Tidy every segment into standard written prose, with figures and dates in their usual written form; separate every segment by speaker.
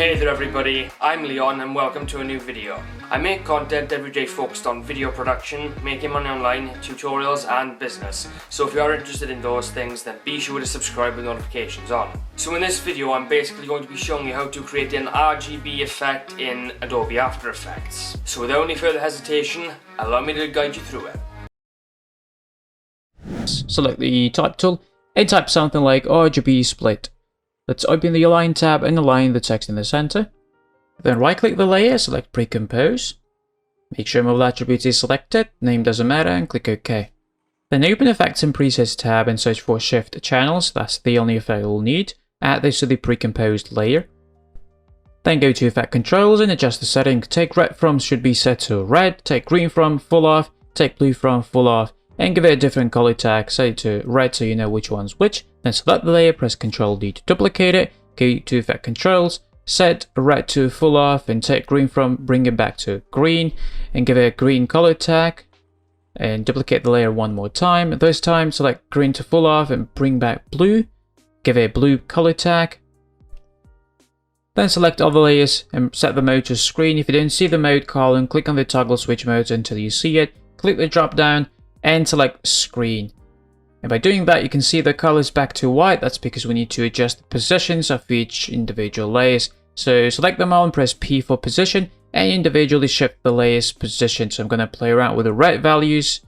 Speaker 1: Hey there everybody, I'm Leon and welcome to a new video. I make content every day focused on video production, making money online, tutorials and business. So if you are interested in those things, then be sure to subscribe with notifications on. So in this video I'm basically going to be showing you how to create an RGB effect in Adobe After Effects. So without any further hesitation, allow me to guide you through it.
Speaker 2: Select the type tool and type something like RGB split. Let's open the Align tab and align the text in the center. Then right click the layer, select Pre-Compose. Make sure Mobile Attributes is selected, name doesn't matter, and click OK. Then open Effects and Presets tab and search for Shift Channels, that's the only effect you'll need. Add this to the pre-composed layer. Then go to Effect Controls and adjust the setting. Take red from should be set to red, take green from full off, take blue from full off, and give it a different color tag, set it to red so you know which one's which. Then select the layer, press Ctrl D to duplicate it, go to Effect Controls, set red to full off and take green from, bring it back to green and give it a green color tag and duplicate the layer one more time. This time select green to full off and bring back blue, give it a blue color tag. Then select all the layers and set the mode to screen. If you don't see the mode column, click on the toggle switch modes until you see it, click the drop down and select screen. And by doing that, you can see the colors back to white. That's because we need to adjust the positions of each individual layers. So select them all and press P for position and individually shift the layers position. So I'm going to play around with the red values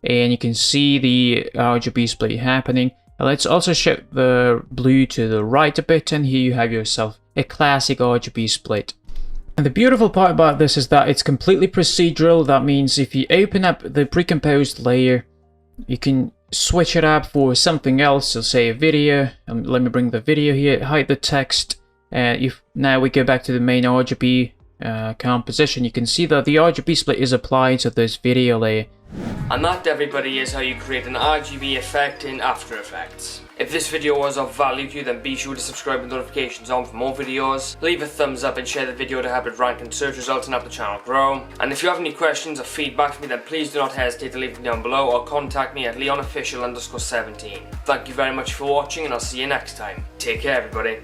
Speaker 2: and you can see the RGB split happening. And let's also shift the blue to the right a bit and here you have yourself a classic RGB split. And the beautiful part about this is that it's completely procedural. That means if you open up the pre-composed layer, you can switch it up for something else. So say a video. Let me bring the video here, hide the text. If now we go back to the main RGB composition, you can see that the RGB split is applied to this video layer.
Speaker 1: And that, everybody, is how you create an RGB effect in After Effects. If this video was of value to you, then be sure to subscribe with notifications on for more videos. Leave a thumbs up and share the video to help it rank in search results and help the channel grow. And if you have any questions or feedback for me, then please do not hesitate to leave them down below or contact me at leonofficial_17. Thank you very much for watching and I'll see you next time. Take care, everybody.